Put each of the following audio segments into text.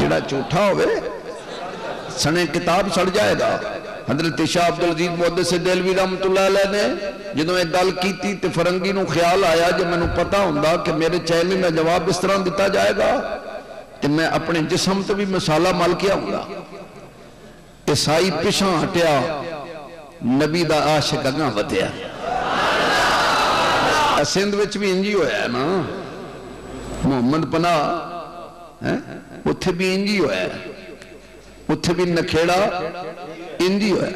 جڑا جھوٹا ہوئے سنے کتاب سڑ جائے گا. حضرت شاہ عبدالعزیز محدث دہلوی رحمت اللہ علیہ نے جدوں ایک گل کیتی تے فرنگی نو خیال آیا جو میں نو پتہ ہوندا کہ میرے چینل میں جواب اس طرح دیتا جائے گا تے میں اپنے جسم تے بھی مسالہ مل کیا ہوں گا. عیسائی پچھاں ہٹیا نبی دا عاشق اگاں ودیا. سندھ وچ بھی انجی ہویا ہے نا محمد پناہ اتھے بھی انجی ہویا ہے اتھے بھی نکھیڑا انجی ہویا ہے.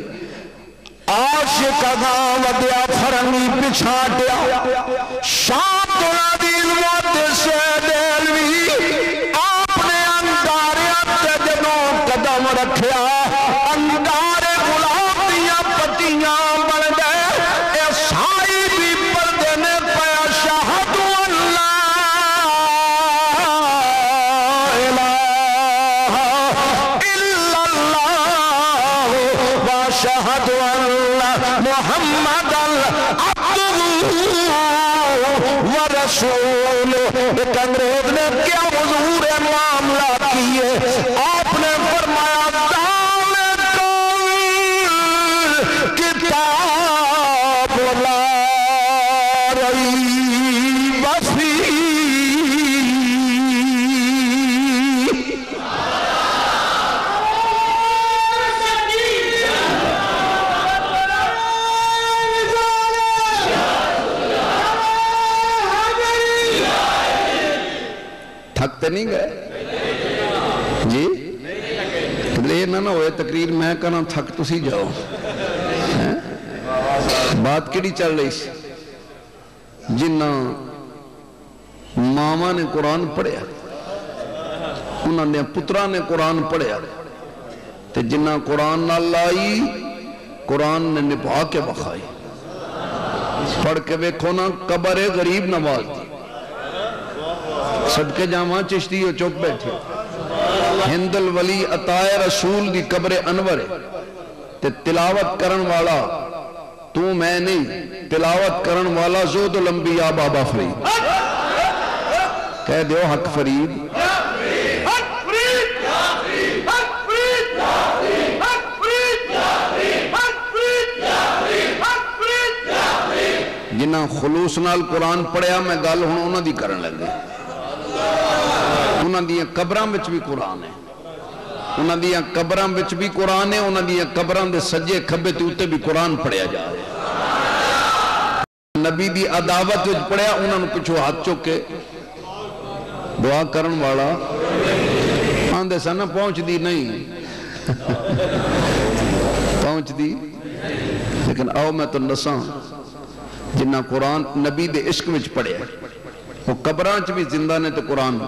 عاشق اگاں ودیا فرنگی پچھاں ہٹیا شام عبدالعزیز محدث دہلوی آپ نے انگاریاں تے جدوں قدم رکھیا انگارے غلام دیاں پتیاں بن گئے. عیسائی بھی پردے نے پیا شہد اللہ الہ الا اللہ وشہد اللہ محمد ورسول. ایک انگریز نے کیا حضور معاملہ کیے آپ نے فرمایا دال کل کتاب لا ریب فیہ. تھکتے نہیں گئے جی لے نہ ہوئے تقریر میں کہنا تھک تسی جاؤ. بات کیڑی چل رہی سی جنہ ماما نے قرآن پڑھیا انہوں نے پترہ نے قرآن پڑھیا تے جنہ قرآن نہ لائی قرآن نے نبھا کے بخائی. پڑھ کے ویکھو نا قبر غریب نواز دی صدقے جامعہ چشتی ہو چوک بیٹھے ہند الولی عطائے رسول دی قبر انور تے تلاوت کرن والا تو میں نہیں تلاوت کرن والا زود الانبیاء بابا فرید. کہہ دیو حق فرید جنہ خلوص نال قرآن پڑھیا میں گل ہوں انہوں دی کرن لگے. انہوں دیاں قبران وچ بھی قرآن ہے انہوں دیاں قبران وچ بھی قرآن ہے انہوں دیاں قبران دے سجے کھبے تے بھی قرآن پڑھیا جا رہے. نبی دی عداوت وچ پڑھیا انہوں نے پچھو ہاتھ چوکے دعا کرن والا آندے سا نہ پہنچ دی نہیں پہنچ دی لیکن آؤ میں تو نساں جنہ قرآن نبی دے عشق وچ پڑھیا وہ قبران چ بھی زندہ نے تو قرآن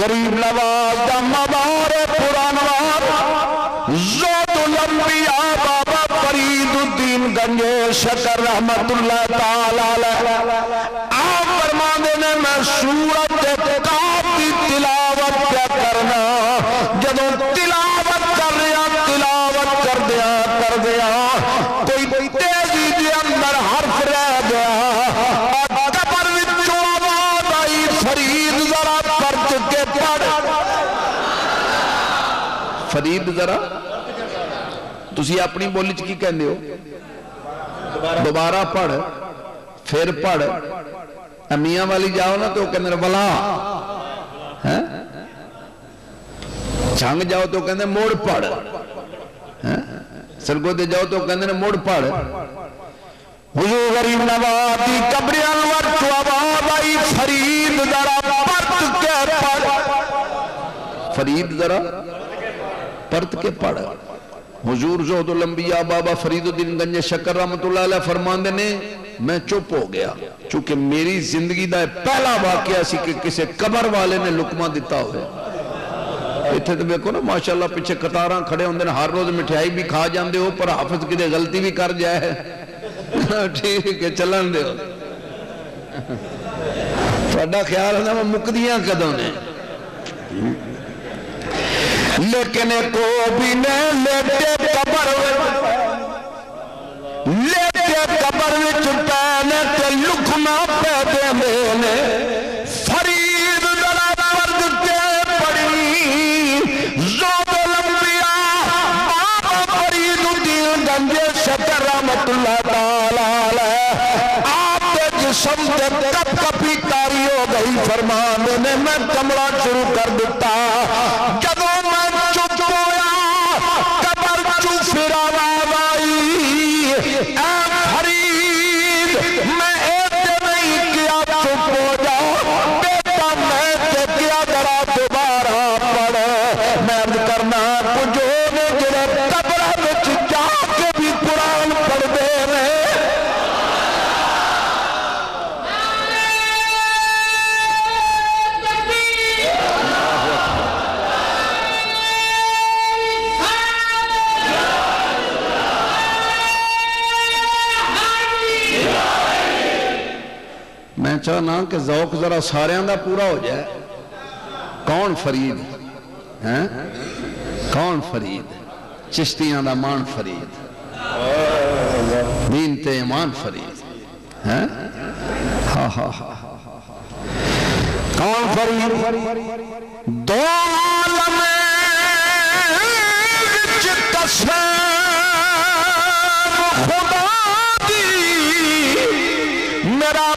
غریب نواز دا مبار پرانوار زود الانبیاء بابا فرید الدین گنجے شکر رحمت اللہ تعالی آپ فرمانے نے میں سورت کاف کی تلاوت کیا کرنا جدوں تلاوت کر دیا کوئی تیزی دے اندر حرف رہ گیا قبر وچوں آواز آئی فرید ذرا پرت کے پڑھ. فرید ذرا تسی اپنی بولی چ کی کہندے ہو دوبارہ پڑھ پھر پڑھ. امیاں والی جاؤ نا تو کہندے ولا جھنگ جاؤ تو کہندے موڑ پڑھ سرگو دے جاؤ تو کہندے نے موڑ پڑھ. حضور غریب نواز دی قبر انور تو آواز آئی فرید ذرا پرت کے پڑھ. فرید ذرا پرت کے پڑھ. حضور زہد الانبیاء بابا فرید الدین گنج شکر رحمت اللہ علیہ فرماندے نے میں چپ ہو گیا چونکہ میری زندگی دا پہلا واقعہ سی کہ کسے قبر والے نے لقمہ دیتا ہوئے. اتھے تو بیکو نا ماشاءاللہ پیچھے قطاراں کھڑے ہوندے ہر روز مٹھائی بھی کھا جاندے ہو پر حافظ کی دے غلطی بھی کر جائے ٹھیک ہے چلن دے ہو تھوڑا خیال ہے نا وہ مقدیاں کدوں نے لیکن کو بھی نے لیتے قبر وچ پینے تے لکھنا پہ دے میں فری موسم دے کپ کپی تاری ہو گئی فرمان نے میں کمڑا شروع کر دیتا جدوں میں چپ ہویا قبر چوں پھر آواز آئی اے فرید میں ایتے نہیں کیا چپ ہو جا بیٹا میں تے کیا ذرا دوبارہ پڑھ میں عرض کرنا کچھ ہونے جڑے قبر وچ جا کے بھی قرآن پڑھ دے رہے میں چاہنا کہ ذوق ذرا ساریاں دا پورا ہو جائے کون فرید ہیں کون فرید چشتیاں دا مان فرید دین تے ایمان فرید ہیں ہاں ہاں ہاں کون فرید دو عالم وچ قسم خدا دی میرا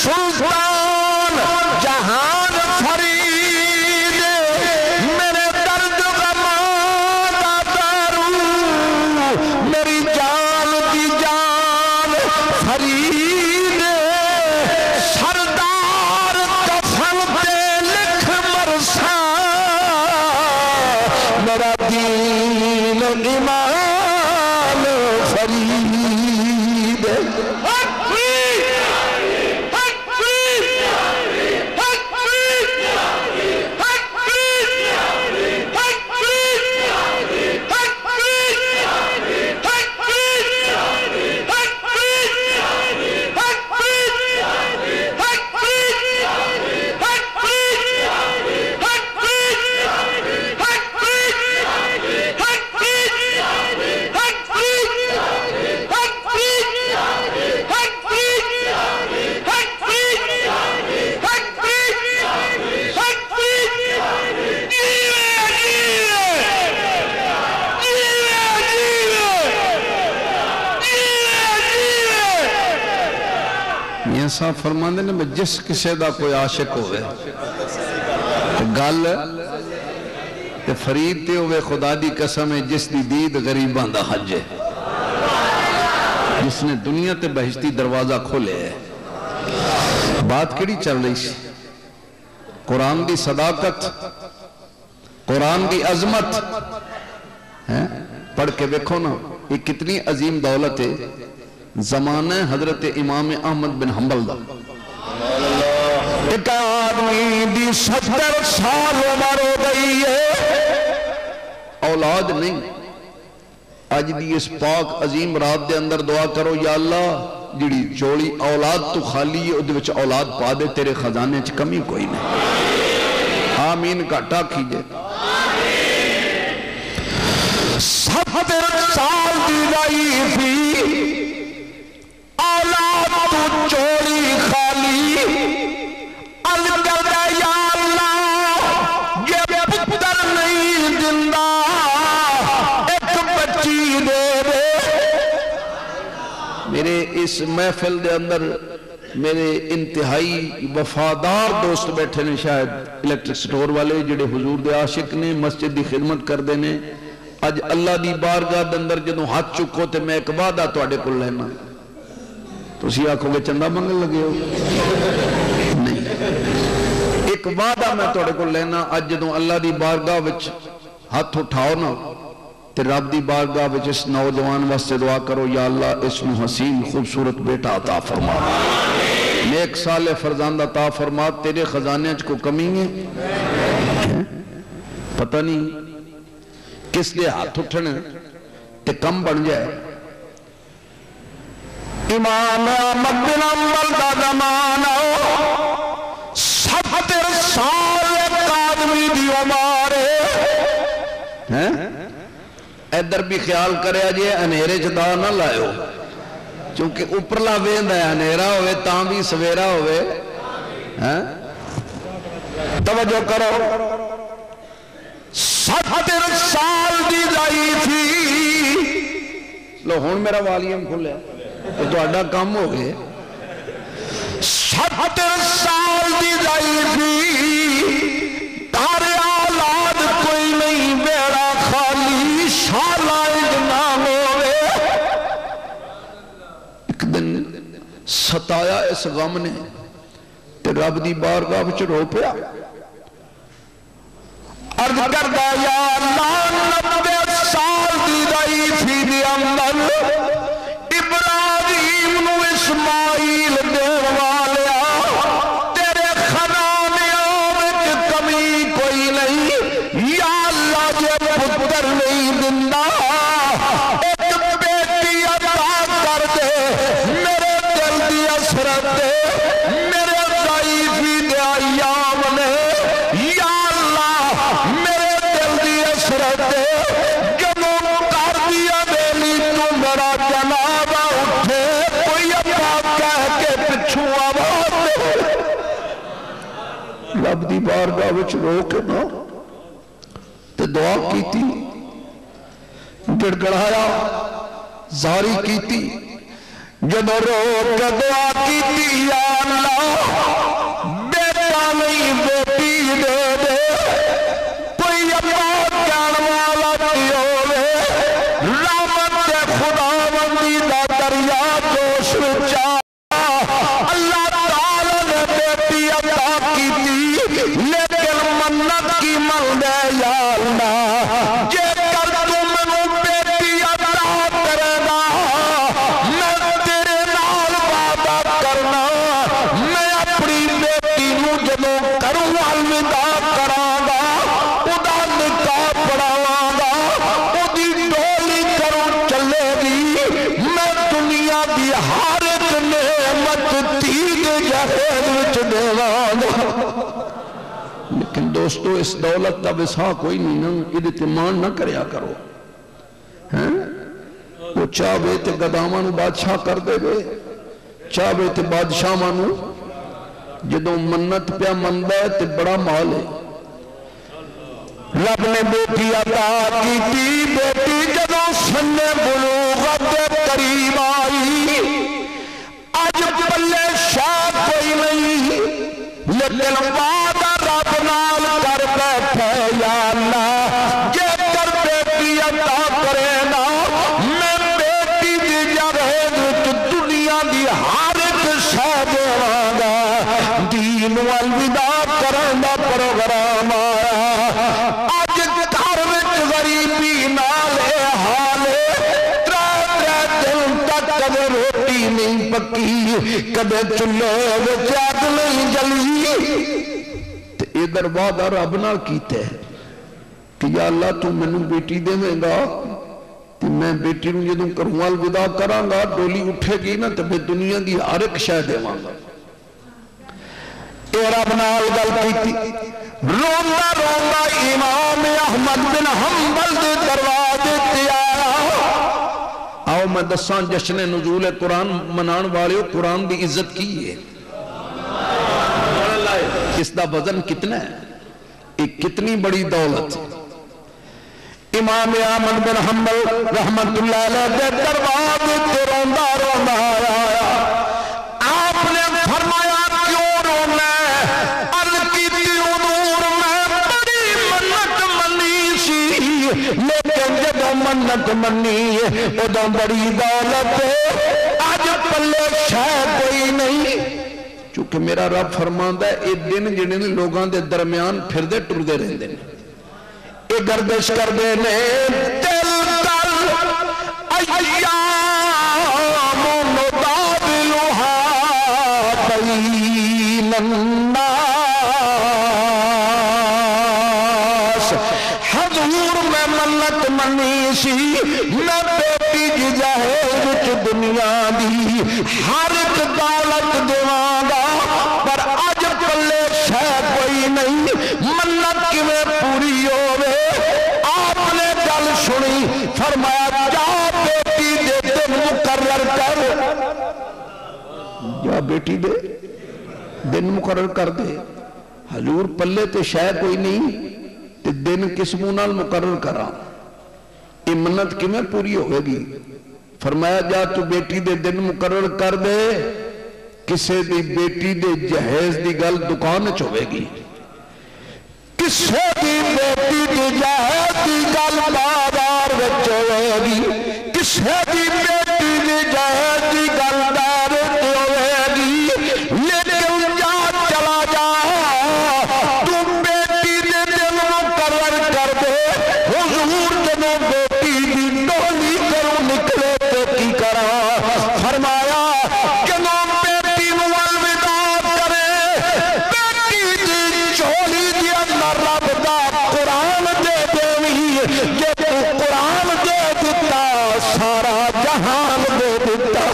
سلطان جہان فرید میرے درد غماں دارو میری جان کی جان فرید سردار کفن پہ لکھ مرسا میرا دین ایمان فرید صاحب فرماندے نے میں جس کسے دا کوئی عاشق ہوئے گل تے فرید تے ہوئے خدا دی قسم ہے جس دی دید غریبان دا حج ہے جس نے دنیا تے بہشتی دروازہ کھولے ہے بات کیڑی چل رہی سی قرآن دی صداقت قرآن دی عظمت پڑھ کے دیکھو نا یہ کتنی عظیم دولت ہے زمانہ حضرت امام احمد بن حنبل دا ایک آدمی دی 70 سال عمر ہو گئی ہے اولاد نہیں آج دی اس پاک عظیم رات دے اندر دعا کرو یا اللہ جڑی جوڑی اولاد تو خالی ہے ادھے وچ اولاد پا دے تیرے خزانے چ کمی کوئی نہیں آمین کاٹا کیجئے 70 سال دی رہی تھی اولاد تو چوری خالی الکل دے یا اللہ یہ پتر نہیں زندہ ایک بچی دے دے میرے اس محفل دے اندر میرے انتہائی وفادار دوست بیٹھے نے شاید الیکٹرک سٹور والے جڑے حضور دے عاشق نے مسجد دی خدمت کر دینے آج اللہ دی بارگاہ دے اندر جدوں ہاتھ چکو تے میں ایک وعدہ تواڈے کول لینا تو اسی آنکھوں گے چندہ منگل لگے ہو نہیں ایک وعدہ میں توڑے کو لینا آج جدوں اللہ دی بارگاہ وچ ہاتھ اٹھاؤ نا تے رب دی بارگاہ وچ اس نوجوان واسطے دعا کرو یا اللہ اس نو حسین خوبصورت بیٹا عطا فرما نیک صالح فرزند عطا فرما تیرے خزانے کو کمی ہے پتہ نہیں کس لئے ہاتھ اٹھنے تے کم بن جائے امام احمد بن حنبل دا زمانہ 70 سال ایک آدمی دی عمر ہے ادھر بھی خیال کرے آجے انہیرے چدا نہ لائے ہو چونکہ اوپرلا ویندہ ہے انہیرہ ہوئے تاں بھی سویرہ ہوئے توجہ کرو 70 سال دی لائی تھی لو ہون میرا والیم کھلے تو اڈا کام ہو گئے 70 سال دی لائی تھی تارے اولاد کوئی نہیں بیڑا خالی شالا اجنا ہوئے ایک دن ستایا اس غم نے تے رب دی بارگاہ وچ رو پیا عرض کردہ یا اللہ 90 سال دی رئی تھی دی عمل ابراہیم نو اسماعیل دیر والیا تیرے خزانیاں وچ کمی کوئی نہیں یا اللہ یہ پتر نہیں دندا ایک بیٹی عطا کر دے میرے دل دی حسرت دے میرے ضعیفی دے ایام نے یا اللہ میرے دل دی حسرت دے جنوں کر دیا بیلی تو میرا جنازہ اٹھے کوئی اپا کہہ کے پچھو آواز دے رب دی بارگاہ وچ رو کے نا تے دعا کیتی گڑ گڑایا زاری کیتی جدو رو کے دعا کیتی یا اللہ بیٹا نہیں بیٹی دے دے کوئی اپا جان والا دیوے رحمت خدا بندی دا دریا جوش وچا اللہ تعالی نے بیٹی عطا کیتی لیکن منت کی من دے یا اللہ جے کر تو منو بیٹی عطا کرے گا میں تیرے نال وعدہ کرنا میں اپنی بیٹی نو جدوں کروں الوداع کراں گا ادا نکاح پڑھاواں گا اودی ڈولی کروں چلے گی میں دنیا دی ہر ایک نعمت تیگ جہیز وچ دیواں گا لیکن دوستو اس دولت دا وسا کوئی نہیں نا یہ مان نہ کریا کرو وہ چاہوے تے گداواں نو بادشاہ کر دے گے چاہوے تے بادشاہ مانو جدوں منت پیا مندہ تے بڑا مال ہے رب نے بیٹی عطا کی تھی بیٹی جدوں سن بلوغت قریب آئی آج پلے شاہ کوئی نہیں لیکن وعدہ رب نال کر بیٹھے یا اللہ جے کر بیٹی عطا کرے نا میں بیٹی دی جہیز وچ دنیا دی ہر ایک شے دیواں گا دین والوداع کرن دا پروگرام آیا اج گھر وچ غریبی نال اے حال ترے دن تک کدے روٹی نہیں پکی کدے چولہے وچ اگ نہیں جلی تے ادھر وعدہ رب نال کیتے کہ یا اللہ تو مینوں بیٹی دیویں گا تے میں بیٹی نوں جدوں کروں الوداع کراں گا ڈولی اٹھے گی نا تے میں دنیا دی ہر ایک شے دیواں گا اے رب نال گل کیتی روندا روندا امام احمد بن حنبل دے دروازے تے آیا آؤ میں دساں جشن نزول قرآن منان والے قرآن دی عزت کی ہے اس دا وزن کتنا ہے ایک کتنی بڑی دولت امام احمد بن حنبل رحمت اللہ علیہ دے دروازے تے روندا روندا آیا آپ نے فرمایا کیوں رونا ہے عرض کیتی حضور میں بڑی منت منی سی لیکن جب منت منی ادھا بڑی دولت آج پلے شے کوئی نہیں چونکہ میرا رب فرماندہ ہے اے دن جنہیں لوگاں دے درمیان پھر دے ٹر دے رہن دیں اے گردش کر دینے دل دل ایام ندابلوہا بین الناس حضور میں منت منی سی میں بیٹی جی جہیز وچ دنیا دی ہر ایک دولت دیواں گا پر اج پلے شے کوئی نہیں منت کیویں پوری ہووے آپ نے گل سنی فرمایا جا بیٹی دے دن مقرر کر جا بیٹی دے دن مقرر کر دے حضور پلے تے شے کوئی نہیں تے دن کس منہ نال مقرر کرا، یہ منت کیویں پوری ہوئے گی؟ فرمایا جا تو بیٹی دے دن مقرر کر دے، کسے دی بیٹی دے جہیز دی گل دکان وچ ہوئے گی، کسے دی بیٹی دی جہیز دی گل بازار وچ ہوئے گی، کسے دی بیٹی دی جہیز دی گل دار وچ ہوئے گی، لیکن جا چلا جا تو بیٹی دے دن مقرر کر دے۔ حضور جنوں بیٹی دی ڈولی کروں نکلے تو کی کرا؟ فرمایا جنوں بیٹی نوں الوداع کرے، بیٹی دی چولی دی اندر رب دا قرآن دے دیوی، جے تو قرآن دے دیتا سارا جہان دے دیتا۔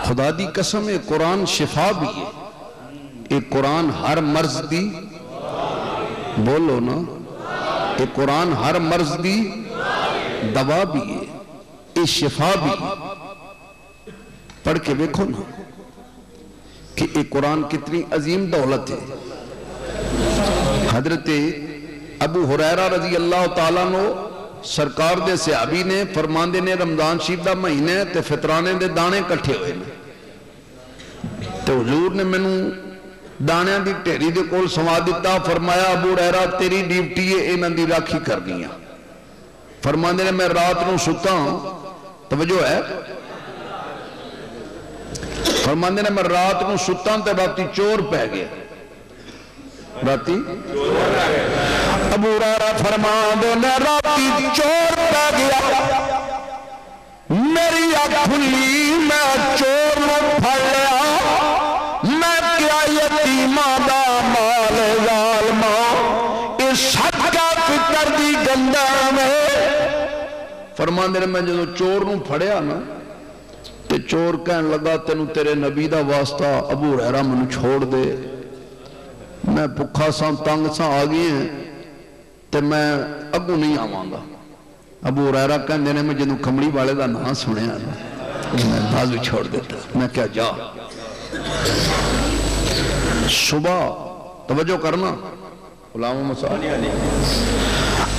خدا دی قسم ہے قرآن شفا بھی ہے، یہ قرآن ہر مرض دی، بولو نا، یہ قرآن ہر مرض دی دوا بھی ہے، یہ شفا بھی ہے۔ پڑھ کے دیکھو نا کہ یہ قرآن کتنی عظیم دولت ہے۔ حضرت ابو ہریرہ رضی اللہ تعالیٰ عنہ سرکار دے صحابی نے فرماندے نے رمضان شریف دا مہینے تے فطرانے دے دانے کٹھے ہوئے نے، تے حضور نے میں نوں دانیاں دی ٹھیری دے کول سوا دیتا، فرمایا ابو ہریرہ تیری ڈیوٹی ہے انہاں دی راکھی کرنی ہے۔ فرماندے نے میں رات نوں ستا ہوں، توجہ ہے، فرماندے نے میں رات نوں ستا ہوں تے راتی چور پہ گیا، راتی ابو ہریرہ فرماندے نے راتی چور پہ گیا، میری آنکھ کھلی میں چور نوں پھڑ لیا، میں کیا یتیماں دا مال ظالماں اس صدقہ فکر دی گندہ میں۔ فرماندے نے میں جدو چور نوں پھڑیا نا تے چور کہن لگا تینوں تیرے نبی دا واسطہ ابو ہریرہ منوں چھوڑ دے، میں بھکھا ساں تنگ ساں آ گئی ہیں تے میں اگوں نہیں آواں گا۔ ابو ہریرہ کہندے نے میں جدوں کمڑی والے دا نام سنیا میں بازو چھوڑ دیتا، میں کیا جا۔ صبح توجہ کرنا غلام مسالی علی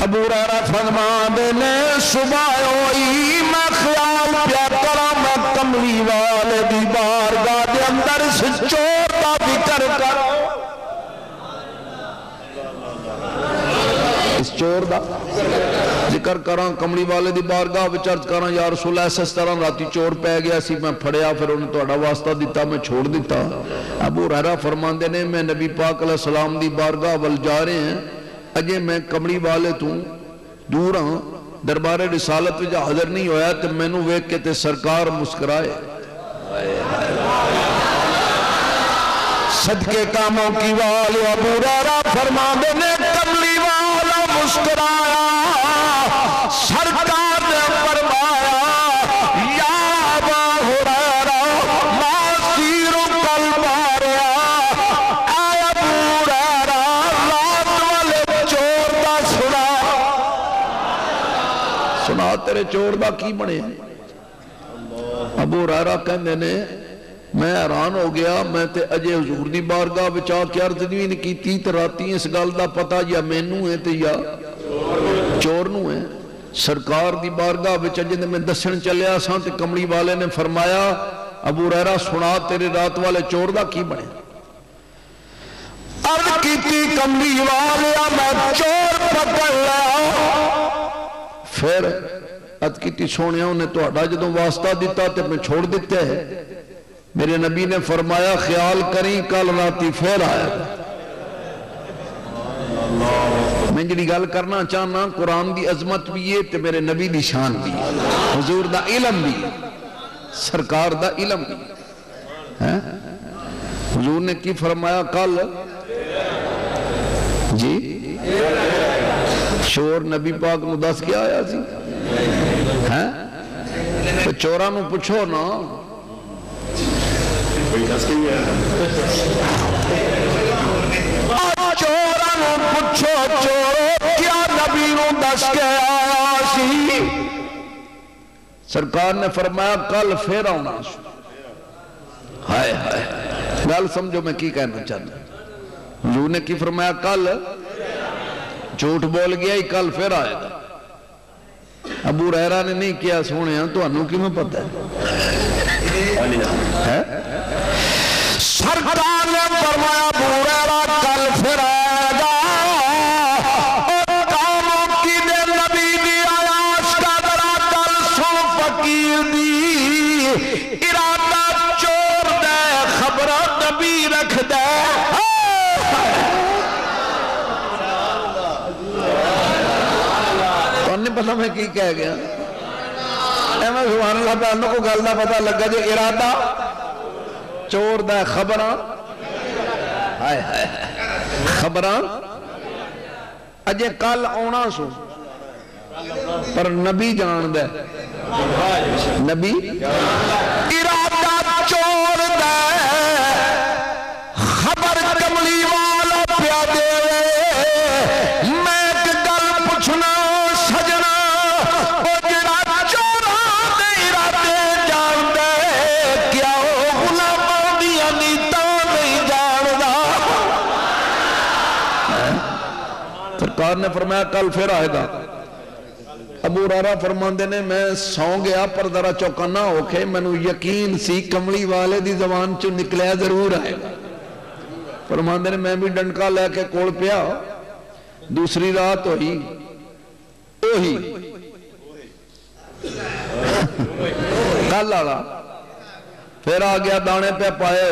ابو ہریرہ فرماندے نے صبح ہوئی میں خیال پیا کرا میں کملی والے دی بارگاہ دے اندر اس چور دا فکر کر، اس چور دا ذکر کراں، کملی والے دی بارگاہ وچ عرض کراں یا رسول اللہ اس طرح راتی چور پہ گیا سی، میں پھڑیا پھر انہیں تہاڈا واسطہ دیتا میں چھوڑ دیتا۔ ابو ہریرہ فرماندے نے میں نبی پاک علیہ السلام دی بارگاہ ول جا رہے ہیں، اجے میں کملی والے تو دور ہاں، دربار رسالت وچ حاضر نہیں ہویا تے مینوں ویکھ کے تے سرکار مسکرائے، صدقے کاموں کی والے ابو ہریرہ فرماندے نے کملی والا مسکرایا، سرکار نے فرمایا یا ابا ہریرہ ما سیرک الباریا، اے ابو ہریرہ رات والے چور دا سنا تیرے چور دا کی بنے؟ ابو ہریرہ کہندے نے میں حیران ہو گیا، میں تے اجے حضور دی بارگاہ بچا کے عرض نہیں کیتی تے راتی اس گل دا پتہ یا مینوں ہے تے یا چور نوں ہے۔ سرکار دی بارگاہ بچ اجے میں دسن چلیا ساں تے کملی والے نے فرمایا ابو ہریرہ سنا تیرے رات والے چور دا کی بنے؟ عرض کیتی کملی والیا میں چور پکڑ لیا، پھر عرض کیتی سونیا انہیں تہاڈا جدوں واسطہ دیتا تے میں چھوڑ دیتے ہیں۔ میرے نبی نے فرمایا خیال کریں کل راتی پھر آیا۔ میں جڑی گل کرنا چاہنا قرآن دی عظمت بھی ہے تے میرے نبی دی شان بھی ہے، حضور دا علم بھی ہے۔ سرکار دا علم حضور نے کی فرمایا کل جی شور نبی پاک نو دس کیا آیا سی تو چوراں نو پوچھو نا چوراں نو پوچھو چورو کیا نبی نو دس کے آیا سی سرکار نے فرمایا کل پھر آنا سو ہائے ہائے گل سمجھو میں کی کہنا چاہتا حضور نے کی فرمایا کل جھوٹ بول گیا ہی کل پھر آئے گا ابو ہریرہ نے نہیں کیا سونے ہیں تو انہوں کی میں پتہ ہے سرکار نے فرمایا ابو ہریرہ کل پھر آئے گا اور کاموں کی دے نبی دی آواز کا درہ کل سن فقیر دی ارادہ چور دے خبرہ نبی رکھ دے پتہ میں کی کہہ گیا میں سبحان اللہ پہ انہوں کو گلنا پتہ لگا جو ارادہ چور دا خبران خبران اجے کل آنا سو پر نبی جان دے نبی ارادہ چور دا خبر کملی والا پیا دے میں ایک گل پوچھنا سرکار نے فرمایا کل پھر آئے گا ابو ہریرہ فرماندے نے میں سو گیا پر ذرا چوکنا ہو کے میں نے یقین سی کملی والے دی زبان چو نکلیا ضرور آئے گا فرماندے نے میں بھی ڈنکا لے کے کول پیا دوسری رات ہوئی کل آگا پھر آ گیا دانے پہ پائے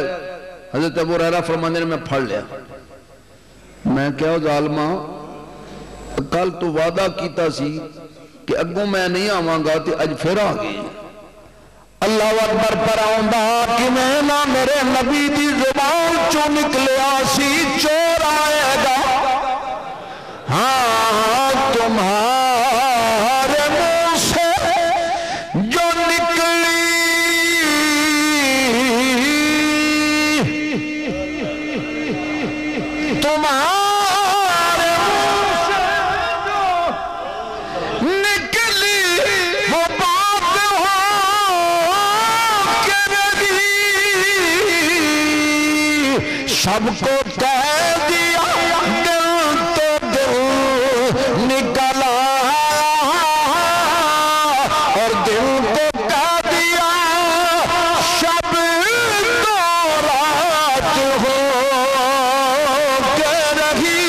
حضرت ابو ہریرہ فرماندے نے میں پھڑ لیا میں کیا ظالمہ کل تو وعدہ کیتا سی کہ اگوں میں نہیں آواں گا تے اج پھر آ گئی اللہ اکبر پر آؤندہ کہ میں نہ میرے نبی دی زبان چو نکلیا سی چور آئے گا ہاں تمہارے منہ سے جو نکلی تمہارے سب کو کہہ دیا دل تو دل نکلا اور دل کو کہہ دیا شب تو رات ہو کے رہی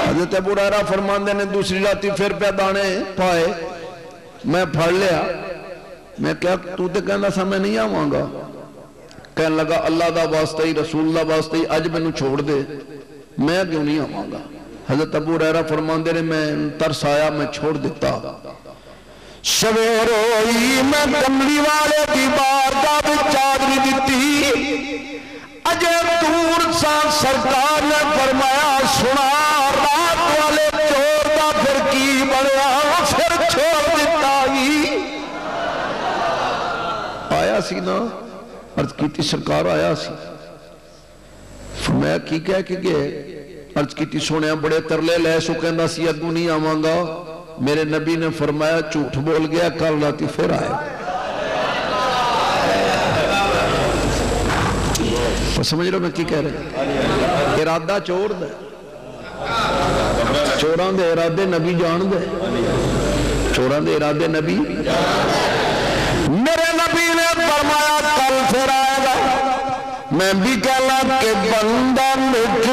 حضرت ابو ہریرہ فرماندے نے دوسری راتی پھر پہ دانے پائے میں پھڑ لیا میں کیا تو تے کہنا سا میں نہیں آواں گا کہنے لگا اللہ دا واسطہ ہی رسول اللہ واسطہ ہی اج میں نو چھوڑ دے میں کیوں نہیں آواں گا حضرت ابو ہریرہ فرماندے نے میں ترس آیا میں چھوڑ دیتا سویر ہوئی میں کملی والے کی بارگاہ وچ چادری دتی اجے دور سا سرکار نے فرمایا سنا رات والے چور دا پھر کی بنیا پھر چھوڑ دیتا ہی آیا سی نا عرض کیتی سرکار آیا سی فرمایا کی کہہ کے گئے عرض کیتی سونے بڑے ترلے لے سو کہندا سی اگوں نہیں آواں گا میرے نبی نے فرمایا جھوٹ بول گیا کل راتی پھر آئے سمجھ رہے میں کی کہہ رہے ارادہ چور دے چوراں دے ارادے نبی جان دے چوراں دے ارادے نبی میرے نبی نے فرمایا کل پھر آئے گا میں بھی کہلا کہ بندہ مٹ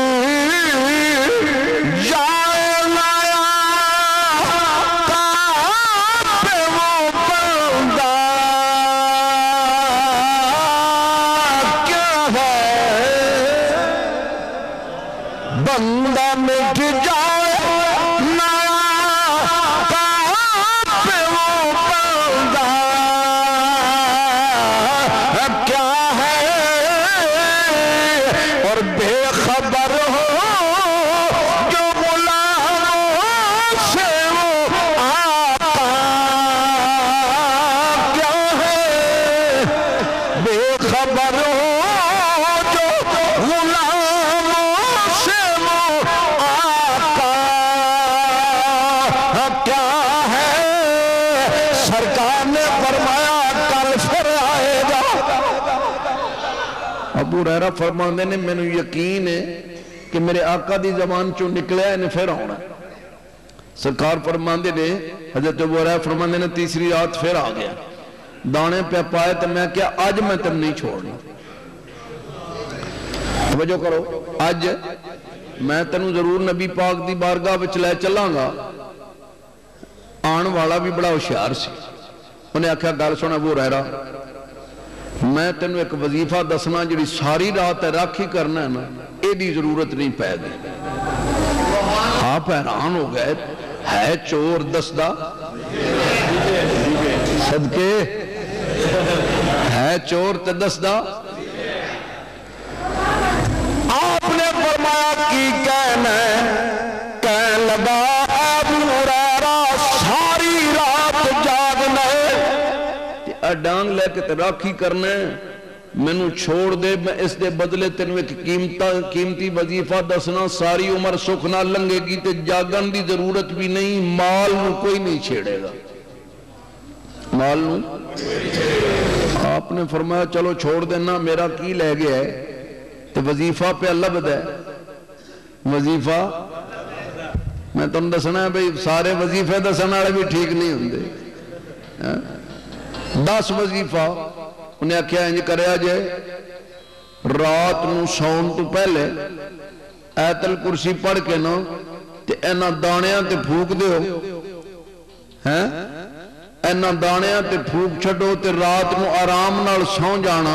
جائے لایا کہاں پہ وہ بندہ کیا ہے بندہ مٹ جائے لایا کہاں پہ وہ بندہ پر ہو جو غلاموں سے وہ آقا کیا ہے سرکار نے فرمایا کل پھر آئے گا ابو ہریرہ فرماندے نے میں نے یقین ہے کہ میرے آقا دی زبان چوں نکلیا انہیں پھر آنا سرکار فرماندے نے حضرت ابو ہریرہ فرماندے نے تیسری رات پھر آ گیا دانے پہ پائے تو میں کیا آج میں تم نہیں چھوڑنا توجہ کرو آج میں تنوں ضرور نبی پاک دی بارگاہ وچ لے چلاں گا آن والا بھی بڑا ہوشیار سی انہیں آکھیا گل سن ابو ہریرہ میں تینوں ایک وظیفہ دسنا جڑی ساری رات راکھی کرنا ہے نا اے دی ضرورت نہیں پہ گئی آپ حیران ہو گئے ہے چور دسدہ صدقے ہے چور تے دسدہ آپ نے فرمایا کی کہنا کہنے لگا ابو ہریرہ ساری رات جاگنا ہے ڈانگ لے کے راکھی کرنا ہے میں نو چھوڑ دے میں اس دے بدلے تینوں ایک قیمتی وظیفہ دسنا ساری عمر سکھ نہ لنگے گی تے جاگن دی ضرورت بھی نہیں مال نو کوئی نہیں چھیڑے گا مال نو آپ نے فرمایا چلو چھوڑ دینا میرا کی لے گیا ہے تے وظیفہ پہ اللہ بدے وظیفہ میں تم دسنا ہے بھئی سارے وظیفے دسنا بھی ٹھیک نہیں ہوندے 10 وظیفہ انہیں کیا انج کریا جائے رات نو سون تو پہلے آیت الکرسی پڑھ کے نا تے اینا دانیاں تے پھوک دے ہو اینا دانیاں تے پھوک چھڑو تے رات نو آرام نال سون جانا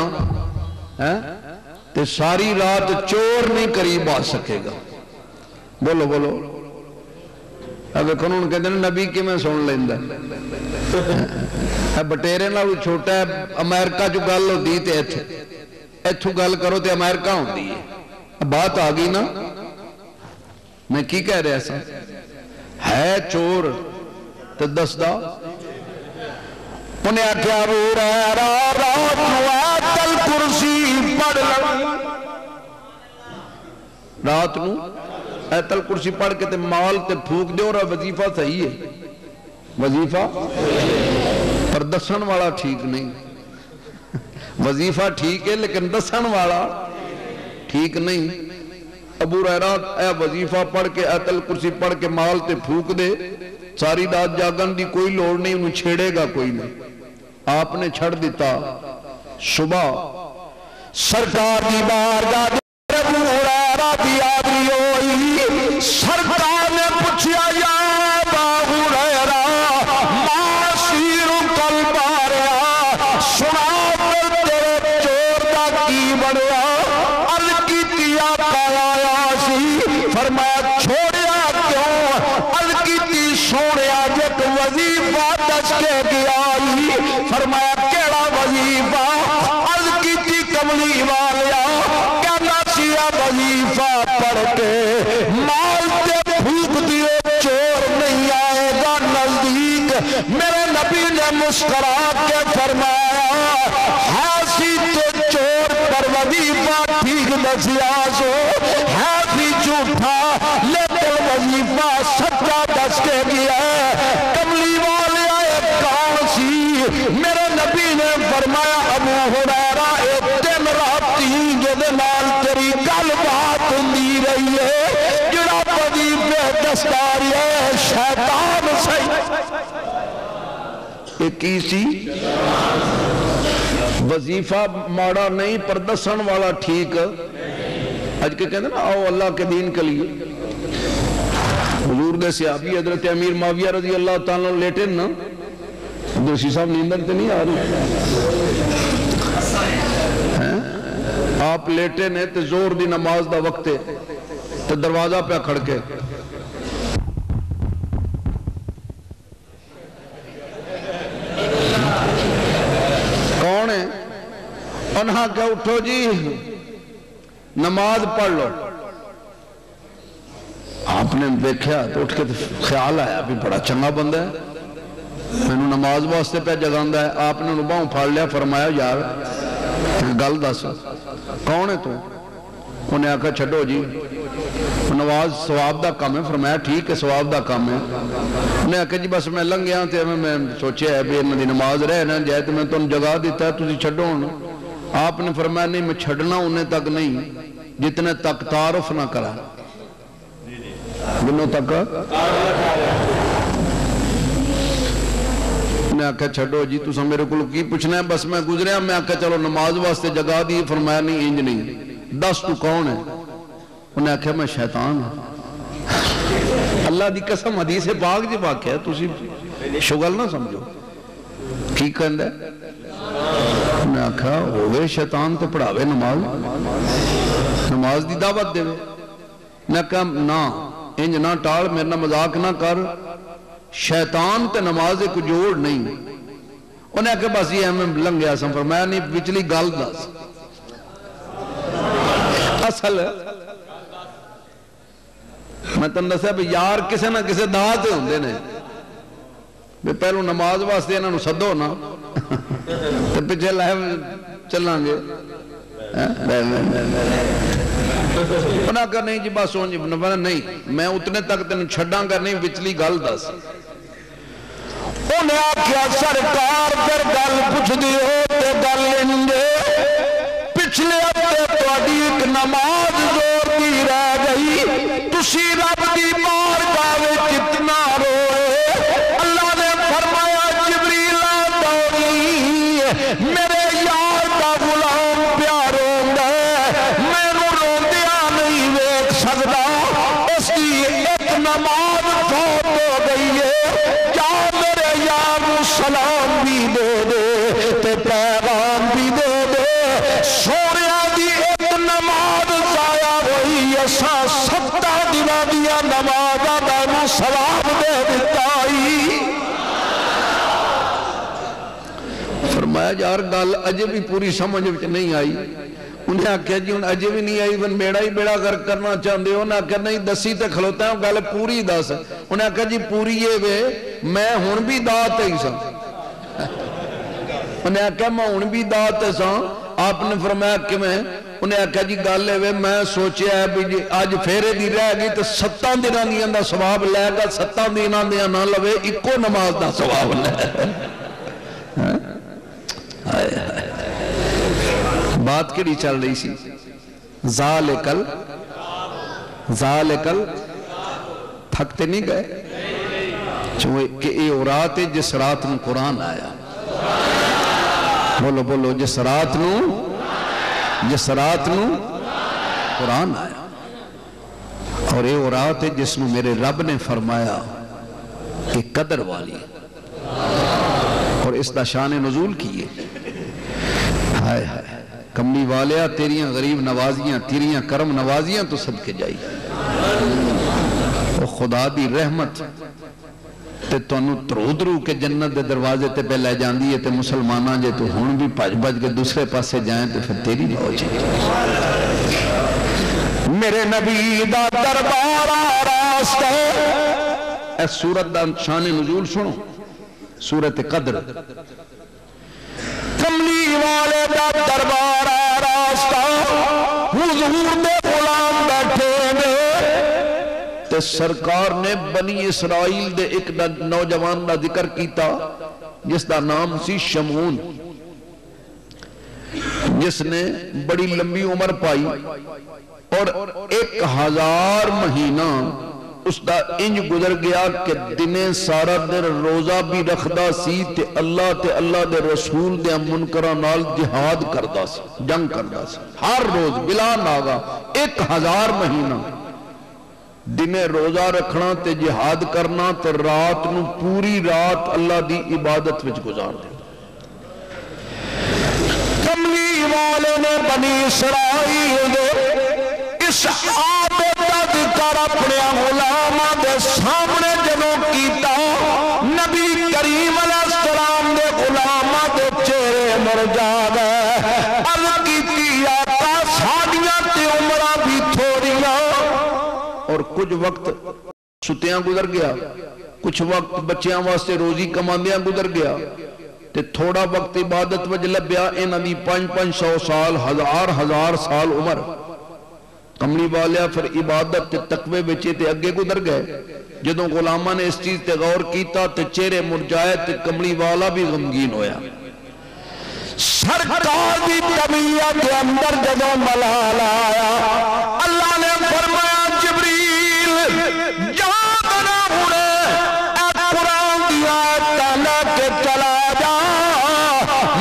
تے ساری رات چور نہیں قریب آ سکے گا بولو بولو اگر قانون کہتے ہیں نبی کی میں سن لیندہ بٹیرے نہ چھوٹا ہے امریکہ جو گل ہو دی تے ایتھو گل کرو تے امریکہ ہو دی بات آگئی نا میں کی کہہ رہے ایسا ہے چور تے دسدہ انہیں آکھیا ابو ہریرہ رات نو آیت الکرسی پڑھ رات نو آیت الکرسی پڑھ کے تے مال تے پھوک دے اور وظیفہ صحیح ہے وظیفہ پر دسن والا ٹھیک نہیں وظیفہ ٹھیک ہے لیکن دسن والا ٹھیک نہیں ابو ہریرہ اے وظیفہ پڑھ کے آیت الکرسی پڑھ کے مال تے پھوک دے ساری رات جاگن دی کوئی لوڑ نہیں انہوں چھیڑے گا کوئی نہیں آپ نے چھڑ دیتا صبح سرکار دی بارگاہ ابو ہریرہ دی آدری ہوئی سرکار نے پوچھیا یا ابا ہریرہ ما سیر قلب آریا سنا پر تیرے چور دا کی بڑیا عرض کی تیا پایا سی فرمایا چھوڑیا کیوں عرض کی تی سوڑیا جت وظیفہ دس کے گیا فرمایا کیڑا وظیفہ عرض کی تی کملی والیا کہنا سیا وظیفہ پڑھ کے مال تے پھوک دیے چور نہیں آئے گا نزدیک میرے نبی نے مسکرا کے فرمایا ہاسی تے چور پر وظیفہ ٹھیک دسیا سو ہاسی جھوٹا لیکن وظیفہ سچا دس کے گیا کملی والیا ایک کان سی میرے نبی نے فرمایا ابو ہریرہ ایک دن رات تین جو دنال تیری گل بات ہوندی رہی ہے جڑا وظیفہ دستاری ہے شیطان صحیح ایک کیسی وظیفہ ماڑا نہیں پر دسن والا ٹھیک آج کے کہتے ہیں نا آؤ اللہ کے دین کے لیے حضور دے صحابی حضرت امیر معاویہ رضی اللہ تعالیٰ لیٹے نا دوسری صاحب نیندر تے نہیں آ رہی آپ لیٹے نے تے زور دی نماز دا وقت ہے تے دروازہ پہ کھڑ کے کون ہے انہاں کیا اٹھو جی نماز پڑھ لو آپ نے دیکھا تو اٹھ کے خیال آیا بھی بڑا چنگا بندہ ہے میں نے نماز واسطے پہ جگاندہ ہے آپ نے نباہوں پھاڑ لیا فرمایا یار گل دس کون ہے تو؟ انہیں آکھا چھڑو جی نماز ثواب دا کام ہے. فرمایا ٹھیک ہے ثواب دا کام ہے. انہیں آکھا جی بس میں لنگ گیا تھے میں سوچے ہے بھی انہوں دی نماز رہے نا جائے تو میں تو جگہ دیتا ہے تُسی چھڑو ہونا. آپ نے فرمایا نہیں میں چھڑنا انہیں تک نہیں جتنے تک تعارف نہ کرا. جنہوں تک انہیں آکھا چھڑو جی تُسا میرے کو کی پوچھنا ہے بس میں گزریا. میں آکھا چلو نماز واسطے جگہ دی. فرمایا نہیں انج نہیں. دس تو کون ہے؟ انہیں آکھا میں شیطان ہوں. اللہ دی قسم حدیث پاک جی واقع ہے تُسی شغل نہ سمجھو. کی کہندہ ہے؟ انہیں آکھا ہوئے شیطان تو پڑھاوے نماز دی دعوت دے. انہیں آکھا نا انج نہ ٹال میرے نہ مذاق نہ کر. شیطان تے نماز کو جوڑ نہیں. انہیں آکھا بس یہ ہمیں لنگ گیا سن. فرمایا نہیں پچھلی گل دس اصل میں تم دسیا بھی یار کسے نہ کسے دعاتے ہوندے نے بھی پہلو نماز واسطے انہوں سدو نا تو پیچھے لائے چلیں گے. انہاں کہا نہیں جی بس سون جی نہیں میں اتنے تک تینوں چھڑاں کر نہیں وچلی گل دس. انہیں آکھیا سرکار پر گل پوچھ دیو تے گل انجے پچھلے ہفتے تہاڈی ایک نماز زور دی رہ گئی تسی رب دی بارگاہ وچ کتنا روئے. اللہ نے فرمایا جبریل دوڑی میرے یار دا غلام پیار ہوندا مینوں روندیا نہیں ویکھ سکدا اس کی ایک نماز فوت ہو گئی ہے. کیا میرے یار نوں سلام بھی دے دے تے پیغام بھی دے دے. سوریا دی ایک نماز ضائع ہوئی ایسا 7 دنوں دیا نماز دانو ثواب دے دیتائی. فرمایا یار گل اجے بھی پوری سمجھ نہیں آئی. انہیں آکھیا جی ان اجے بھی نہیں آئی ون بیڑا ہی بیڑا کرنا چاہتے ہو. انہیں آکھیا نہیں دسی تے کھلوتا ہے گل پوری دس. انہیں آکھیا جی پوری یہ وے میں ہون بھی دات ہی سا. انہیں آکھیا میں ہون بھی دات سا. آپ نے فرمایا کہ میں انہیں آکھا جی گل ہے میں سوچیا ہے بھی آج پھیرے دی رہ گئی تو 7 دنوں دیاں دا ثواب لے گا 7 دنوں دیاں نہ لوے ایکو نماز دا ثواب لے. بات کیڑی چل رہی سی؟ ذالکل تھکتے نہیں گئے کہ یہ وہ رات ہے جس رات میں قرآن آیا. بولو بولو جس رات نو قرآن آیا. اور یہ وہ رات ہے جس میں میرے رب نے فرمایا کہ قدر والی اور اس دا شان نزول کیے. ہائے ہائے کملی والیا تیریاں غریب نوازیاں تیریاں کرم نوازیاں تو صدقے جائی. وہ خدا دی رحمت تے تو انہوں ترو کے جنت دے دروازے تے پہ لے جاندی ہے تے مسلمانہ جے تو ہون بھی بج کے دوسرے پاسے جائیں تو پھر تیری نہ ہو جائے. میرے نبی دا دربار راستہ اے سورت دا شان نزول سنو. سورت قدر کملی والے دا دربار راستہ حضور دے غلام بیٹھے میں تے سرکار نے بنی اسرائیل دے ایک نوجوان دا ذکر کیتا جس دا نام سی شمعون جس نے بڑی لمبی عمر پائی اور 1000 مہینہ اس دا انج گزر گیا کہ دنے سارا دن روزہ بھی رکھدا سی تے اللہ دے رسول دے منکراں نال جہاد کردا سی جنگ کردا سی ہر روز بلا ناغا 1000 مہینہ دنے روزہ رکھنا تے جہاد کرنا تے رات نو پوری رات اللہ دی عبادت وچ گزار دے. کملی والے نے بنی اسرائیل دے اس عادت کر اپنے غلاماں دے سامنے جنوں کیتا نبی کریم علیہ السلام دے غلاماں دے چہرے مرجا گئے. عرض کیتی آقا ساڈیاں تے عمراں بھی تھوڑیاں اور کچھ وقت ستیاں گزر گیا کچھ وقت بچیاں واسطے روزی کماندیاں گزر گیا تے تھوڑا وقت عبادت وجہ لبیا انہاں دی 500 سال ہزار سال عمر کملی والیا پھر عبادت تے تقوی بچے تے اگے گزر گئے جدوں غلامہ نے اس چیز تے غور کیتا تے چہرے مرجائے تے کملی والا بھی غمگین ہویا سرکار دی طبیعت کے اندر جدوں ملال آیا اللہ نے فرمایا جبریل یاد نہ ہونے اے قرآن دی آیت لے کے چلا جا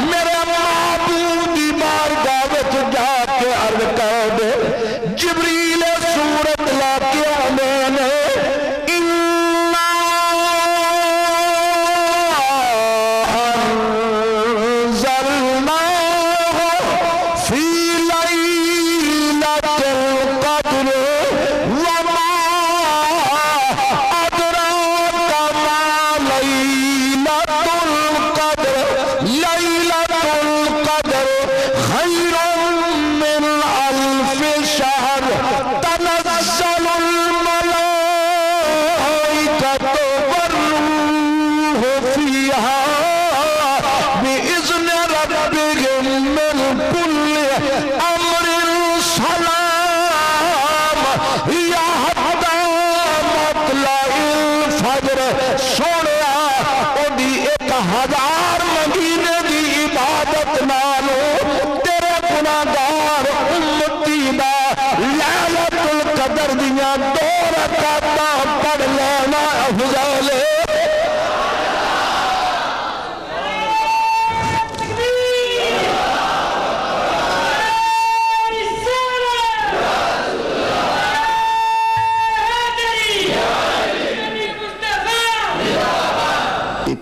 میرے معبود دی بارگاہ وچ جا کے عرض کر دے جبریل صورت لا کے آنے نے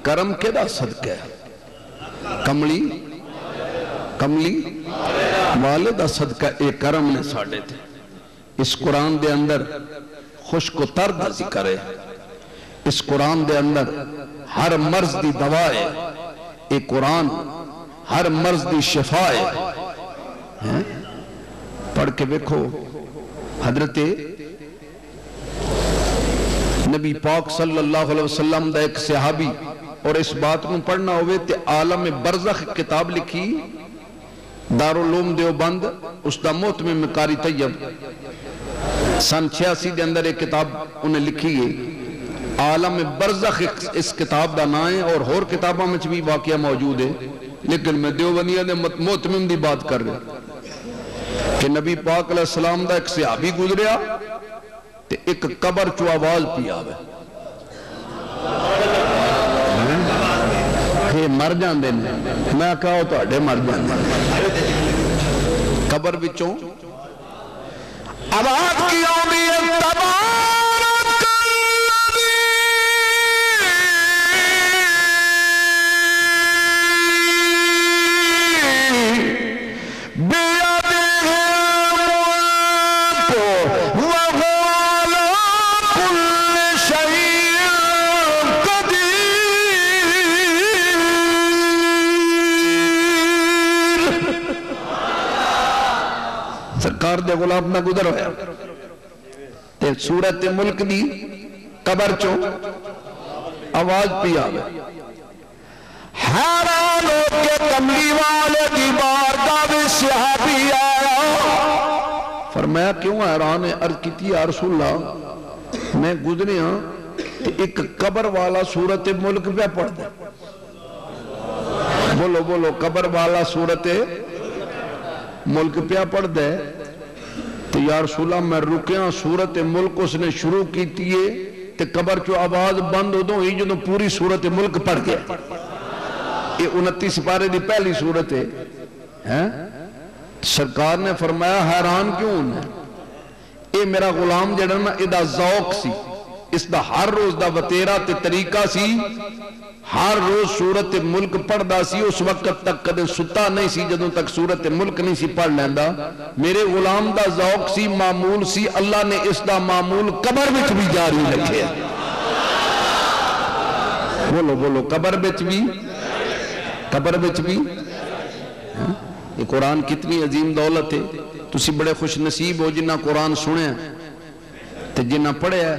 کرم کے دا صدقہ ہے کملی والدہ صدقہ ایک کرم نے ساڑھے تھے اس قرآن دے اندر خشک و تر دا ذکر ہے اس قرآن دے اندر ہر مرض دی دوا ہے ایک قرآن ہر مرض دی شفا ہے پڑھ کے دیکھو حضرت نبی پاک صلی اللہ علیہ وسلم دا ایک صحابی اور اس بات کو پڑھنا ہوئے تے عالم برزخ کتاب لکھی دارالعلوم دیوبند اس دا محتمم قاری طیب سن 86 دے اندر ایک کتاب انہیں لکھی گئی عالم برزخ اس کتاب دا نام ہے اور کتاباں میں بھی واقعہ موجود ہے لیکن میں دیوبندیہ نے محتمم دی بات کر رہے کہ نبی پاک علیہ السلام دا ایک صحابی گزریا تے ایک قبر چو آواز پی آوے مر جاندے میں کہا تو اڈے مر جاندے قبر بچوں آواز کی آمی تبارک الذی بیدہ الملک وہو علی کل شیء قدیر سرکار دے غلام نہ گزر ہویا تے سورت ملک دی قبر چو آواز پی آوے حیران ہو کے کملی والے دی بارگاہ میں صحابی آیا فرمایا کیوں حیران ہے عرض کیتی یا رسول اللہ میں گزرے ہاں تے ایک قبر والا سورت ملک پہ پڑھ دے بولو قبر والا سورت ملک پہ پڑھ دے تو یا رسول اللہ میں رکیاں سورت ملک اس نے شروع کی تیئے تے قبر چو آواز بند ہو دو ہی جو پوری سورت ملک پڑھ گیا یہ 29 سپارے دی پہلی سورت ہے سرکار نے فرمایا حیران کیوں انہیں اے میرا غلام جڑنا ادھا ذوق سی اس دا ہر روز دا وطیرہ تے طریقہ سی ہر روز سورت ملک پڑھ دا سی اس وقت تک کدے ستا نہیں سی جدوں تک سورت ملک نہیں سی پڑھ لیندہ میرے غلام دا ذوق سی معمول سی اللہ نے اس دا معمول قبر بچ بھی جاری رکھے بولو قبر بچ بھی یہ قرآن کتنی عظیم دولت ہے تسی بڑے خوش نصیب ہو جنہ قرآن سنے تے جنہ پڑھے ہے